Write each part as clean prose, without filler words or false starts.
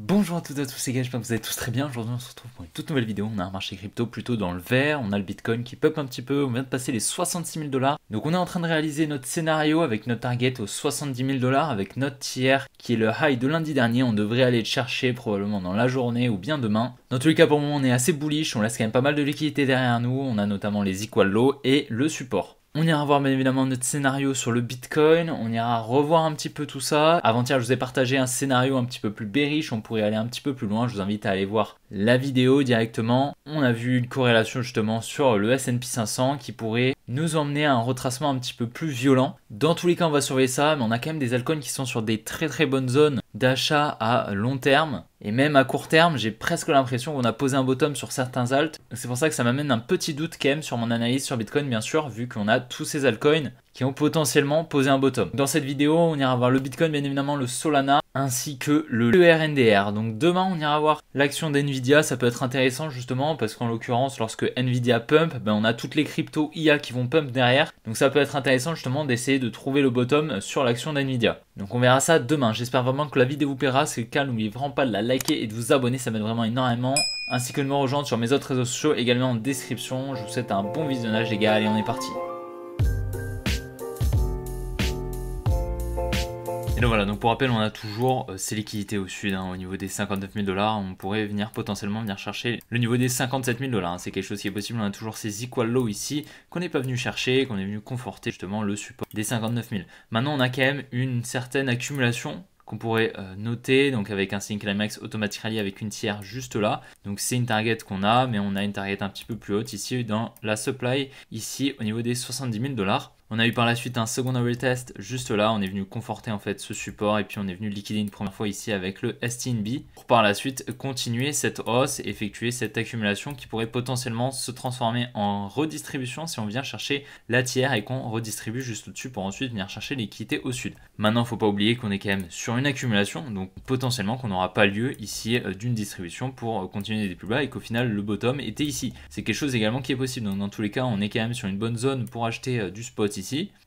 Bonjour à toutes et à tous les gars, j'espère que vous allez tous très bien. Aujourd'hui on se retrouve pour une toute nouvelle vidéo. On a un marché crypto plutôt dans le vert, on a le bitcoin qui pop un petit peu, on vient de passer les 66 000 $. Donc on est en train de réaliser notre scénario avec notre target aux 70 000 $, avec notre tiers qui est le high de lundi dernier. On devrait aller le chercher probablement dans la journée ou bien demain. Dans tous les cas pour le moment on est assez bullish, on laisse quand même pas mal de liquidités derrière nous. On a notamment les equal low et le support. On ira voir bien évidemment notre scénario sur le Bitcoin, on ira revoir un petit peu tout ça. Avant-hier, je vous ai partagé un scénario un petit peu plus bearish, on pourrait aller un petit peu plus loin. Je vous invite à aller voir la vidéo directement. On a vu une corrélation justement sur le S&P 500 qui pourrait nous emmener à un retracement un petit peu plus violent. Dans tous les cas, on va surveiller ça, mais on a quand même des altcoins qui sont sur des très bonnes zones d'achat à long terme. Et même à court terme, j'ai presque l'impression qu'on a posé un bottom sur certains alts. C'est pour ça que ça m'amène un petit doute quand même sur mon analyse sur Bitcoin, bien sûr, vu qu'on a tous ces altcoins qui ont potentiellement posé un bottom. Dans cette vidéo, on ira voir le Bitcoin, bien évidemment, le Solana, ainsi que le RNDR. Donc demain, on ira voir l'action d'NVIDIA. Ça peut être intéressant justement, parce qu'en l'occurrence, lorsque NVIDIA pump, on a toutes les cryptos IA qui vont pump derrière. Donc ça peut être intéressant justement d'essayer de trouver le bottom sur l'action d'NVIDIA. Donc on verra ça demain. J'espère vraiment que la vidéo vous plaira. C'est le cas, n'oubliez vraiment pas de la liker et de vous abonner, ça m'aide vraiment énormément. Ainsi que de me rejoindre sur mes autres réseaux sociaux, également en description. Je vous souhaite un bon visionnage les gars, allez on est parti. Et donc voilà, donc pour rappel, on a toujours ces liquidités au sud, au niveau des 59 000 $. On pourrait potentiellement venir chercher le niveau des 57 000 $. C'est quelque chose qui est possible. On a toujours ces equal low ici qu'on n'est pas venu chercher, qu'on est venu conforter justement le support des 59 000. Maintenant, on a quand même une certaine accumulation qu'on pourrait noter, donc avec un Sync Climax Automatically avec une tiers juste là. Donc c'est une target qu'on a, mais on a une target un petit peu plus haute ici dans la supply, ici au niveau des 70 000 $. On a eu par la suite un secondary test juste là, on est venu conforter en fait ce support et puis on est venu liquider une première fois ici avec le STNB pour par la suite continuer cette hausse et effectuer cette accumulation qui pourrait potentiellement se transformer en redistribution si on vient chercher la tiers et qu'on redistribue juste au-dessus pour ensuite venir chercher l'équité au sud. Maintenant, il ne faut pas oublier qu'on est quand même sur une accumulation, donc potentiellement qu'on n'aura pas lieu ici d'une distribution pour continuer des plus bas et qu'au final le bottom était ici. C'est quelque chose également qui est possible, donc dans tous les cas on est quand même sur une bonne zone pour acheter du spot ici.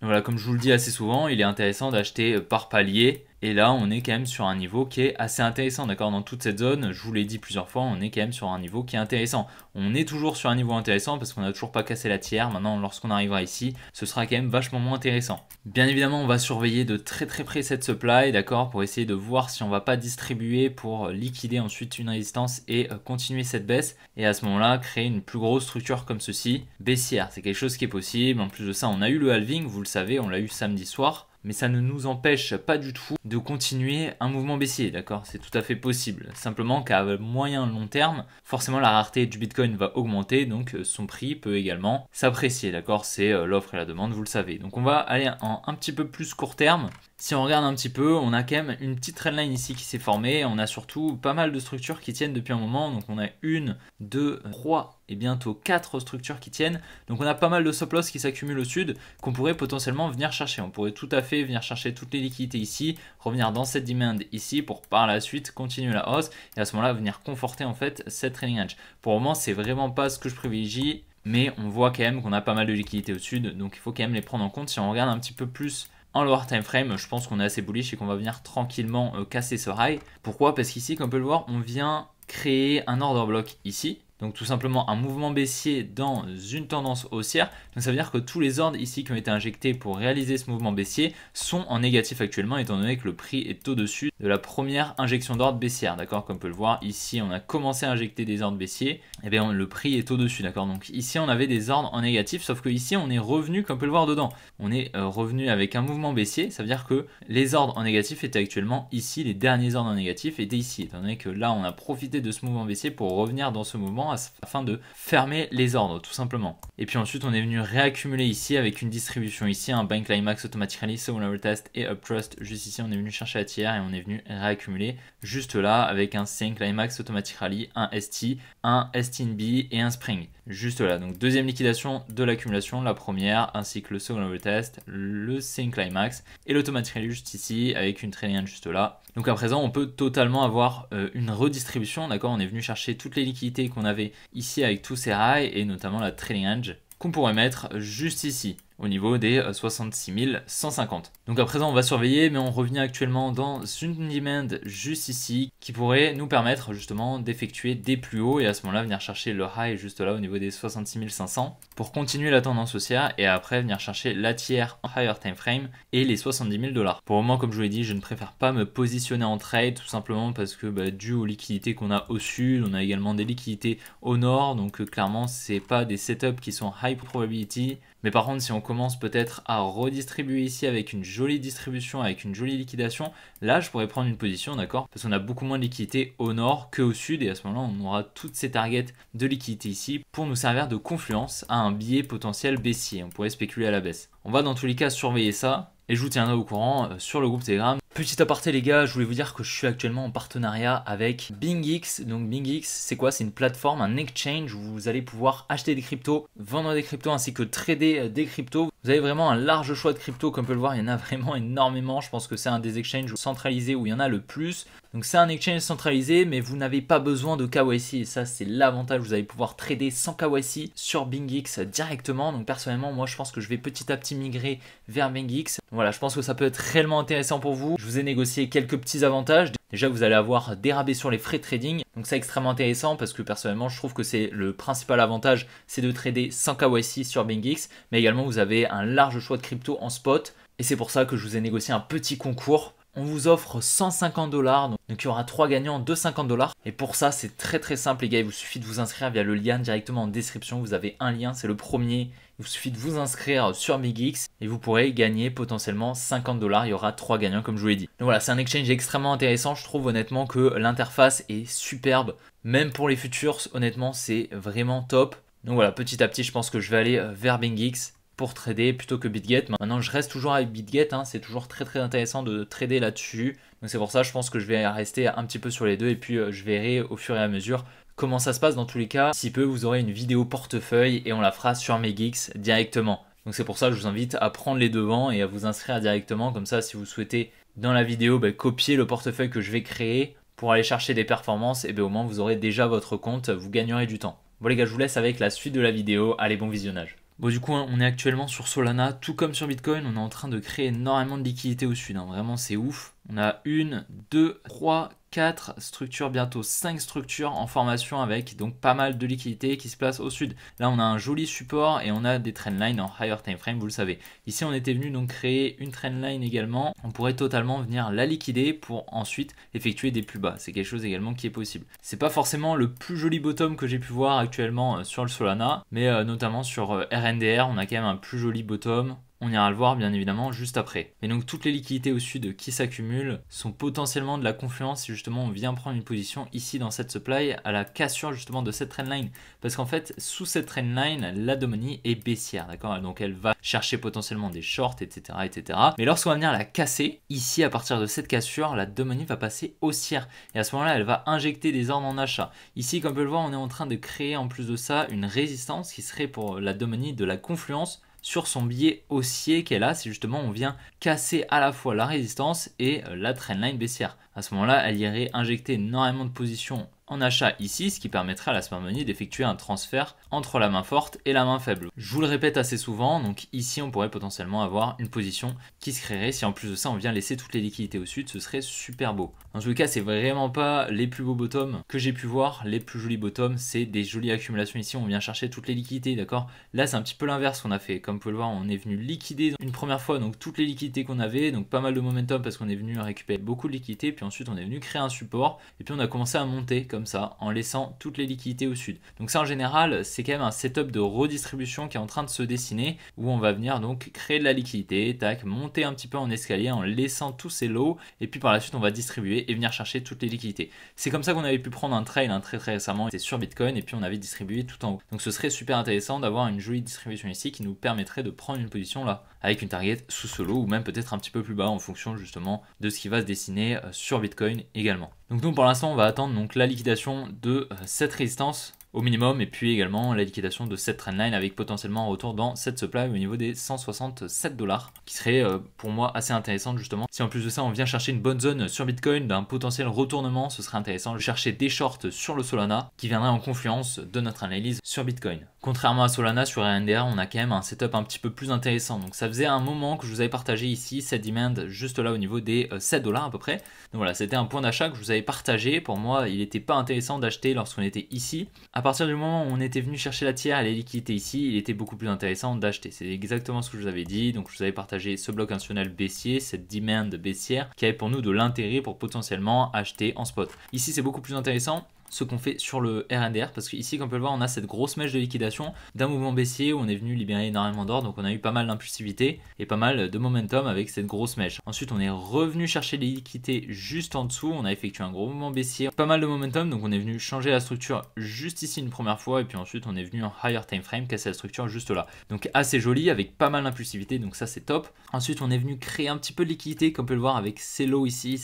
Donc voilà, comme je vous le dis assez souvent, il est intéressant d'acheter par palier. Et là, on est quand même sur un niveau qui est assez intéressant, d'accord? Dans toute cette zone, je vous l'ai dit plusieurs fois, on est quand même sur un niveau qui est intéressant. On est toujours sur un niveau intéressant parce qu'on n'a toujours pas cassé la tiers. Maintenant, lorsqu'on arrivera ici, ce sera quand même vachement moins intéressant. Bien évidemment, on va surveiller de très près cette supply, d'accord? Pour essayer de voir si on va pas distribuer pour liquider ensuite une résistance et continuer cette baisse. Et à ce moment-là, créer une plus grosse structure comme ceci, baissière. C'est quelque chose qui est possible. En plus de ça, on a eu le halving, vous le savez, on l'a eu samedi soir. Mais ça ne nous empêche pas du tout de continuer un mouvement baissier, d'accord? C'est tout à fait possible. Simplement qu'à moyen long terme, forcément la rareté du Bitcoin va augmenter, donc son prix peut également s'apprécier, d'accord? C'est l'offre et la demande, vous le savez. Donc on va aller en un petit peu plus court terme. Si on regarde un petit peu, on a quand même une petite trendline ici qui s'est formée. On a surtout pas mal de structures qui tiennent depuis un moment. Donc on a 1, 2, 3 et bientôt 4 structures qui tiennent. Donc on a pas mal de stop loss qui s'accumulent au sud qu'on pourrait potentiellement venir chercher. On pourrait tout à fait venir chercher toutes les liquidités ici, revenir dans cette demand ici pour par la suite continuer la hausse et à ce moment-là venir conforter en fait cette trailing edge. Pour le moment, c'est vraiment pas ce que je privilégie, mais on voit quand même qu'on a pas mal de liquidités au sud. Donc il faut quand même les prendre en compte. Si on regarde un petit peu plus en lower time frame, je pense qu'on est assez bullish et qu'on va venir tranquillement casser ce high. Pourquoi? Parce qu'ici, comme on peut le voir, on vient créer un order block ici. Donc tout simplement un mouvement baissier dans une tendance haussière. Donc ça veut dire que tous les ordres ici qui ont été injectés pour réaliser ce mouvement baissier sont en négatif actuellement étant donné que le prix est au-dessus de la première injection d'ordre baissière. D'accord? Comme on peut le voir ici on a commencé à injecter des ordres baissiers. Et bien le prix est au-dessus. D'accord? Donc ici on avait des ordres en négatif sauf que ici on est revenu comme on peut le voir dedans. On est revenu avec un mouvement baissier. Ça veut dire que les ordres en négatif étaient actuellement ici. Les derniers ordres en négatif étaient ici. Étant donné que là on a profité de ce mouvement baissier pour revenir dans ce mouvement afin de fermer les ordres tout simplement. Et puis ensuite on est venu réaccumuler ici avec une distribution ici, un Bank Climax Automatically, Secondary Test et Uptrust juste ici. On est venu chercher la tiers et on est venu réaccumuler juste là avec un Sync Climax Automatically, un ST, un STNB et un Spring. Juste là, donc deuxième liquidation de l'accumulation, la première ainsi que le secondary test, le Sync Climax et l'Automatically juste ici avec une trailing juste là. Donc à présent on peut totalement avoir une redistribution, d'accord? On est venu chercher toutes les liquidités qu'on avait ici avec tous ces highs et notamment la trailing edge qu'on pourrait mettre juste ici au niveau des 66 150. Donc à présent on va surveiller, mais on revient actuellement dans une demand juste ici qui pourrait nous permettre justement d'effectuer des plus hauts et à ce moment-là venir chercher le high juste là au niveau des 66 500 pour continuer la tendance haussière et après venir chercher la tiers en higher time frame et les 70 000 $. Pour le moment, comme je vous l'ai dit, je ne préfère pas me positionner en trade tout simplement parce que dû aux liquidités qu'on a au sud, on a également des liquidités au nord, donc clairement c'est pas des setups qui sont high probability. Mais par contre, si on commence peut-être à redistribuer ici avec une jolie distribution, avec une jolie liquidation, là je pourrais prendre une position, d'accord? Parce qu'on a beaucoup moins de liquidité au nord qu'au sud et à ce moment-là, on aura toutes ces targets de liquidité ici pour nous servir de confluence à un biais potentiel baissier. On pourrait spéculer à la baisse. On va dans tous les cas surveiller ça et je vous tiendrai au courant sur le groupe Telegram. Petit aparté les gars, je voulais vous dire que je suis actuellement en partenariat avec BingX. Donc BingX, c'est quoi? C'est une plateforme, un exchange où vous allez pouvoir acheter des cryptos, vendre des cryptos ainsi que trader des cryptos. Vous avez vraiment un large choix de cryptos, comme on peut le voir, il y en a vraiment énormément. Je pense que c'est un des exchanges centralisés où il y en a le plus. Donc c'est un exchange centralisé, mais vous n'avez pas besoin de KYC et ça c'est l'avantage. Vous allez pouvoir trader sans KYC sur BingX directement. Donc personnellement, moi je pense que je vais petit à petit migrer vers BingX. Voilà, je pense que ça peut être réellement intéressant pour vous. Je vous ai négocié quelques petits avantages. Déjà, vous allez avoir des rabais sur les frais de trading. Donc c'est extrêmement intéressant parce que personnellement, je trouve que c'est le principal avantage, c'est de trader sans KYC sur BingX. Mais également, vous avez un large choix de crypto en spot. Et c'est pour ça que je vous ai négocié un petit concours. On vous offre 150 $, donc il y aura 3 gagnants de 50 $. Et pour ça, c'est très simple les gars, il vous suffit de vous inscrire via le lien directement en description. Vous avez un lien, c'est le premier. Il vous suffit de vous inscrire sur BingX et vous pourrez gagner potentiellement 50 $. Il y aura 3 gagnants comme je vous l'ai dit. Donc voilà, c'est un exchange extrêmement intéressant. Je trouve honnêtement que l'interface est superbe. Même pour les futurs, honnêtement, c'est vraiment top. Donc voilà, petit à petit, je pense que je vais aller vers BingX pour trader plutôt que BitGet. Maintenant, je reste toujours avec BitGet, hein, c'est toujours très intéressant de trader là-dessus. Donc c'est pour ça, je pense que je vais rester un petit peu sur les deux et puis je verrai au fur et à mesure comment ça se passe. Dans tous les cas, si peu, vous aurez une vidéo portefeuille et on la fera sur MeGeeks directement. Donc c'est pour ça que je vous invite à prendre les devants et à vous inscrire directement. Comme ça, si vous souhaitez dans la vidéo copier le portefeuille que je vais créer pour aller chercher des performances, et au moins vous aurez déjà votre compte, vous gagnerez du temps. Bon les gars, je vous laisse avec la suite de la vidéo. Allez, bon visionnage. Bon du coup on est actuellement sur Solana, tout comme sur Bitcoin, on est en train de créer énormément de liquidités au sud, hein. Vraiment c'est ouf. On a 1, 2, 3, 4 structures, bientôt 5 structures en formation avec donc pas mal de liquidités qui se placent au sud. Là on a un joli support et on a des trendlines en higher time frame, vous le savez. Ici on était venu donc créer une trendline également, on pourrait totalement venir la liquider pour ensuite effectuer des plus bas. C'est quelque chose également qui est possible. C'est pas forcément le plus joli bottom que j'ai pu voir actuellement sur le Solana, mais notamment sur RNDR on a quand même un plus joli bottom. On ira le voir bien évidemment juste après. Et donc toutes les liquidités au sud qui s'accumulent sont potentiellement de la confluence si justement on vient prendre une position ici dans cette supply à la cassure justement de cette trendline. Parce qu'en fait sous cette trendline la money est baissière, d'accord? Donc elle va chercher potentiellement des shorts etc. Mais lorsqu'on va venir la casser, ici à partir de cette cassure, la money va passer haussière. Et à ce moment là elle va injecter des ordres en achat. Ici comme on peut le voir on est en train de créer en plus de ça une résistance qui serait pour la money de la confluence sur son biais haussier qu'elle a, si justement on vient casser à la fois la résistance et la trendline baissière. À ce moment-là, elle irait injecter énormément de positions en achat ici, ce qui permettrait à la smart money d'effectuer un transfert entre la main forte et la main faible. Je vous le répète assez souvent, donc ici on pourrait potentiellement avoir une position qui se créerait. Si en plus de ça on vient laisser toutes les liquidités au sud, ce serait super beau. Dans tous les cas, c'est vraiment pas les plus beaux bottoms que j'ai pu voir. Les plus jolis bottoms, c'est des jolies accumulations ici, on vient chercher toutes les liquidités, d'accord? Là c'est un petit peu l'inverse qu'on a fait. Comme vous pouvez le voir, on est venu liquider une première fois donc toutes les liquidités qu'on avait, donc pas mal de momentum parce qu'on est venu récupérer beaucoup de liquidités, puis ensuite on est venu créer un support et puis on a commencé à monter comme ça en laissant toutes les liquidités au sud. Donc ça en général c'est quand même un setup de redistribution qui est en train de se dessiner où on va venir donc créer de la liquidité, tac, monter un petit peu en escalier en laissant tous ces lots et puis par la suite on va distribuer et venir chercher toutes les liquidités. C'est comme ça qu'on avait pu prendre un trail très récemment, c'était sur Bitcoin et puis on avait distribué tout en haut. Donc ce serait super intéressant d'avoir une jolie distribution ici qui nous permettrait de prendre une position là avec une target sous ce lot ou même peut-être un petit peu plus bas en fonction justement de ce qui va se dessiner sur Bitcoin également. Donc nous pour l'instant on va attendre donc la liquidation de cette résistance au minimum et puis également la liquidation de cette trendline avec potentiellement un retour dans cette supply au niveau des 167 $ qui serait pour moi assez intéressante justement. Si en plus de ça on vient chercher une bonne zone sur Bitcoin d'un potentiel retournement, ce serait intéressant de chercher des shorts sur le Solana qui viendraient en confluence de notre analyse sur Bitcoin. Contrairement à Solana, sur RNDR, on a quand même un setup un petit peu plus intéressant. Donc ça faisait un moment que je vous avais partagé ici cette demand juste là au niveau des 7 $ à peu près. Donc voilà, c'était un point d'achat que je vous avais partagé. Pour moi, il n'était pas intéressant d'acheter lorsqu'on était ici. À partir du moment où on était venu chercher la tiers et les liquidités ici, il était beaucoup plus intéressant d'acheter. C'est exactement ce que je vous avais dit. Donc je vous avais partagé ce bloc institutionnel baissier, cette demand baissière qui avait pour nous de l'intérêt pour potentiellement acheter en spot. Ici, c'est beaucoup plus intéressant ce qu'on fait sur le RNDR, parce qu'ici, comme on peut le voir, on a cette grosse mèche de liquidation d'un mouvement baissier où on est venu libérer énormément d'or, donc on a eu pas mal d'impulsivité et pas mal de momentum avec cette grosse mèche. Ensuite, on est revenu chercher les liquidités juste en dessous, on a effectué un gros mouvement baissier, pas mal de momentum, donc on est venu changer la structure juste ici une première fois, et puis ensuite on est venu en higher time frame, casser la structure juste là. Donc assez joli, avec pas mal d'impulsivité, donc ça c'est top. Ensuite, on est venu créer un petit peu de liquidité, comme on peut le voir avec ces lows ici,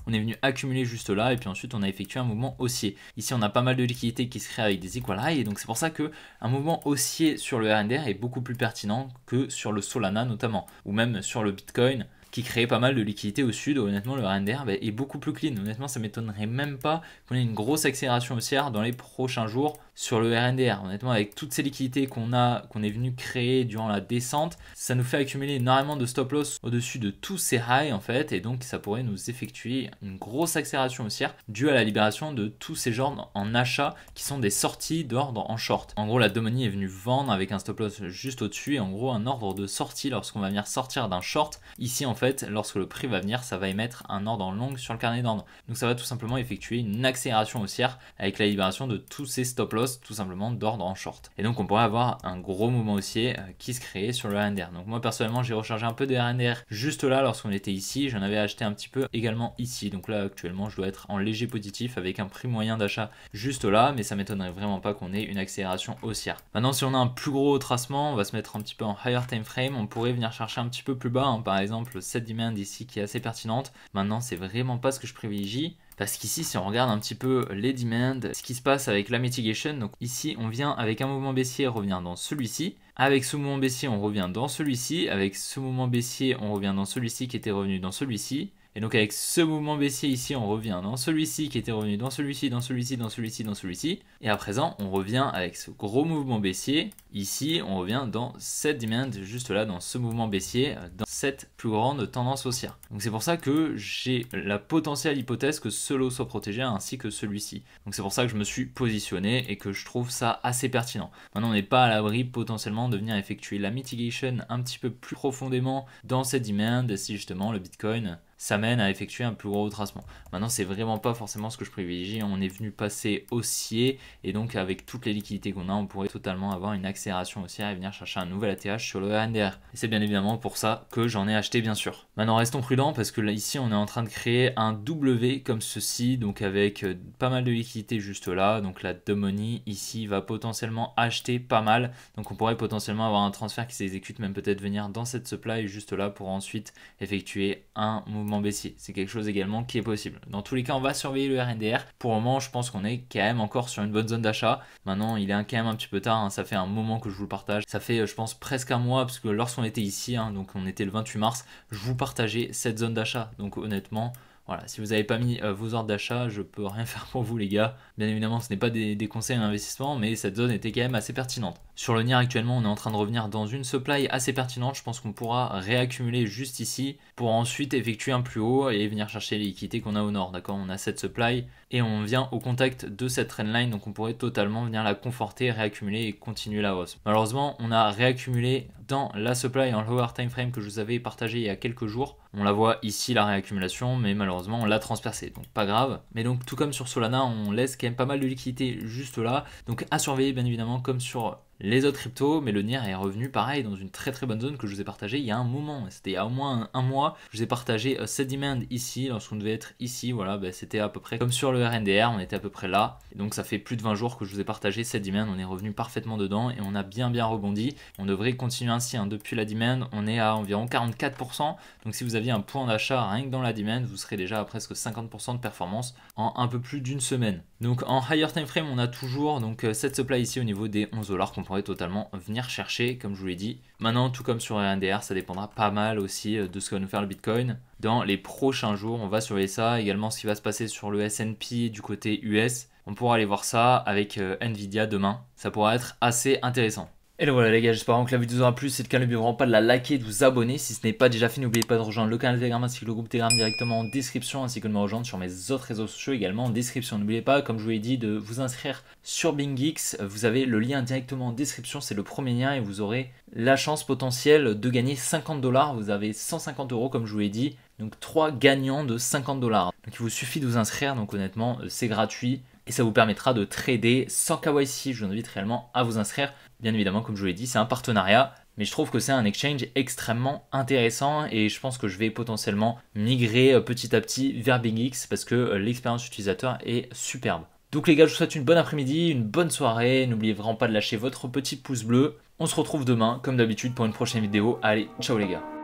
on est venu accumuler juste là, et puis ensuite on a effectué un mouvement haussier. Ici, on a pas mal de liquidités qui se créent avec des equal high, et donc c'est pour ça qu'un mouvement haussier sur le RNDR est beaucoup plus pertinent que sur le Solana notamment, ou même sur le Bitcoin qui crée pas mal de liquidités au sud. Honnêtement, le RNDR est beaucoup plus clean. Honnêtement, ça m'étonnerait même pas qu'on ait une grosse accélération haussière dans les prochains jours sur le RNDR. Honnêtement, avec toutes ces liquidités qu'on est venu créer durant la descente, ça nous fait accumuler énormément de stop loss au-dessus de tous ces highs en fait, et donc ça pourrait nous effectuer une grosse accélération haussière due à la libération de tous ces genres en achat qui sont des sorties d'ordre en short. En gros, la Domini est venue vendre avec un stop loss juste au-dessus, et en gros un ordre de sortie lorsqu'on va venir sortir d'un short. Ici en fait, lorsque le prix va venir, ça va émettre un ordre en long sur le carnet d'ordre. Donc ça va tout simplement effectuer une accélération haussière avec la libération de tous ces stop loss tout simplement d'ordre en short. Et donc on pourrait avoir un gros mouvement haussier qui se crée sur le RNDR. Donc moi personnellement, j'ai rechargé un peu de RNDR juste là lorsqu'on était ici. J'en avais acheté un petit peu également ici. Donc là actuellement, je dois être en léger positif avec un prix moyen d'achat juste là, mais ça m'étonnerait vraiment pas qu'on ait une accélération haussière. Maintenant, si on a un plus gros retracement, on va se mettre un petit peu en higher time frame. On pourrait venir chercher un petit peu plus bas, hein, par exemple cette demand ici qui est assez pertinente. Maintenant, c'est vraiment pas ce que je privilégie. Parce qu'ici, si on regarde un petit peu les demands, ce qui se passe avec la mitigation, donc ici, on vient avec un mouvement baissier revenir dans celui-ci. Avec ce mouvement baissier, on revient dans celui-ci. Avec ce mouvement baissier, on revient dans celui-ci qui était revenu dans celui-ci. Et donc avec ce mouvement baissier ici, on revient dans celui-ci qui était revenu dans celui-ci, dans celui-ci, dans celui-ci, dans celui-ci. Et à présent, on revient avec ce gros mouvement baissier. Ici, on revient dans cette demand, juste là, dans ce mouvement baissier, dans cette plus grande tendance haussière. Donc c'est pour ça que j'ai la potentielle hypothèse que ce lot soit protégé ainsi que celui-ci. Donc c'est pour ça que je me suis positionné et que je trouve ça assez pertinent. Maintenant, on n'est pas à l'abri potentiellement de venir effectuer la mitigation un petit peu plus profondément dans cette demand si justement le Bitcoin s'amène à effectuer un plus gros retracement. Maintenant, c'est vraiment pas forcément ce que je privilégie. On est venu passer haussier, et donc avec toutes les liquidités qu'on a, on pourrait totalement avoir une accélération haussière et venir chercher un nouvel ATH sur le RNDR. Et c'est bien évidemment pour ça que j'en ai acheté, bien sûr. Maintenant, restons prudents parce que là, ici, on est en train de créer un W comme ceci, donc avec pas mal de liquidités juste là. Donc la Domini ici va potentiellement acheter pas mal. Donc on pourrait potentiellement avoir un transfert qui s'exécute, même peut-être venir dans cette supply juste là pour ensuite effectuer un mouvement baissier. C'est quelque chose également qui est possible. Dans tous les cas, on va surveiller le RNDR. Pour le moment, je pense qu'on est quand même encore sur une bonne zone d'achat. Maintenant, il est quand même un petit peu tard, hein. Ça fait un moment que je vous le partage. Ça fait, je pense, presque un mois, parce que lorsqu'on était ici, hein, donc on était le 28 mars, je vous partageais cette zone d'achat. Donc honnêtement, voilà, si vous n'avez pas mis vos ordres d'achat, je peux rien faire pour vous les gars. Bien évidemment, ce n'est pas des conseils d'investissement, mais cette zone était quand même assez pertinente. Sur le NIR actuellement, on est en train de revenir dans une supply assez pertinente. Je pense qu'on pourra réaccumuler juste ici pour ensuite effectuer un plus haut et venir chercher les liquidités qu'on a au nord. D'accord, on a cette supply et on vient au contact de cette trendline, donc on pourrait totalement venir la conforter, réaccumuler et continuer la hausse. Malheureusement, on a réaccumulé dans la supply en lower time frame que je vous avais partagé il y a quelques jours. On la voit ici la réaccumulation, mais malheureusement on l'a transpercé, donc pas grave. Mais donc tout comme sur Solana, on laisse quand même pas mal de liquidités juste là, donc à surveiller bien évidemment comme sur les autres cryptos, mais le NIR est revenu pareil dans une très bonne zone que je vous ai partagé il y a un moment. C'était il y a au moins un mois. Je vous ai partagé cette demand ici, lorsqu'on devait être ici. Voilà, c'était à peu près comme sur le RNDR, on était à peu près là. Et donc ça fait plus de 20 jours que je vous ai partagé cette demand. On est revenu parfaitement dedans et on a bien rebondi. On devrait continuer ainsi, hein. Depuis la demand, on est à environ 44%. Donc si vous aviez un point d'achat rien que dans la demand, vous serez déjà à presque 50% de performance en un peu plus d'une semaine. Donc en higher time frame, on a toujours donc cette supply ici au niveau des 11 $ qu'on pourrait totalement venir chercher, comme je vous l'ai dit. Maintenant, tout comme sur RNDR, ça dépendra pas mal aussi de ce que va nous faire le Bitcoin dans les prochains jours. On va surveiller ça, également ce qui va se passer sur le S&P du côté US. On pourra aller voir ça avec Nvidia demain. Ça pourra être assez intéressant. Et donc voilà les gars, j'espère que la vidéo vous aura plu. Si c'est le cas, n'oubliez vraiment pas de la liker, de vous abonner. Si ce n'est pas déjà fait, n'oubliez pas de rejoindre le canal Telegram ainsi que le groupe Telegram directement en description, ainsi que de me rejoindre sur mes autres réseaux sociaux également en description. N'oubliez pas, comme je vous l'ai dit, de vous inscrire sur BingX. Vous avez le lien directement en description, c'est le premier lien et vous aurez la chance potentielle de gagner 50 $. Vous avez 150 € comme je vous l'ai dit. Donc 3 gagnants de 50 $. Donc il vous suffit de vous inscrire, donc honnêtement c'est gratuit. Et ça vous permettra de trader sans KYC. Je vous invite réellement à vous inscrire. Bien évidemment, comme je vous l'ai dit, c'est un partenariat. Mais je trouve que c'est un exchange extrêmement intéressant. Et je pense que je vais potentiellement migrer petit à petit vers BingX parce que l'expérience utilisateur est superbe. Donc les gars, je vous souhaite une bonne après-midi, une bonne soirée. N'oubliez vraiment pas de lâcher votre petit pouce bleu. On se retrouve demain, comme d'habitude, pour une prochaine vidéo. Allez, ciao les gars.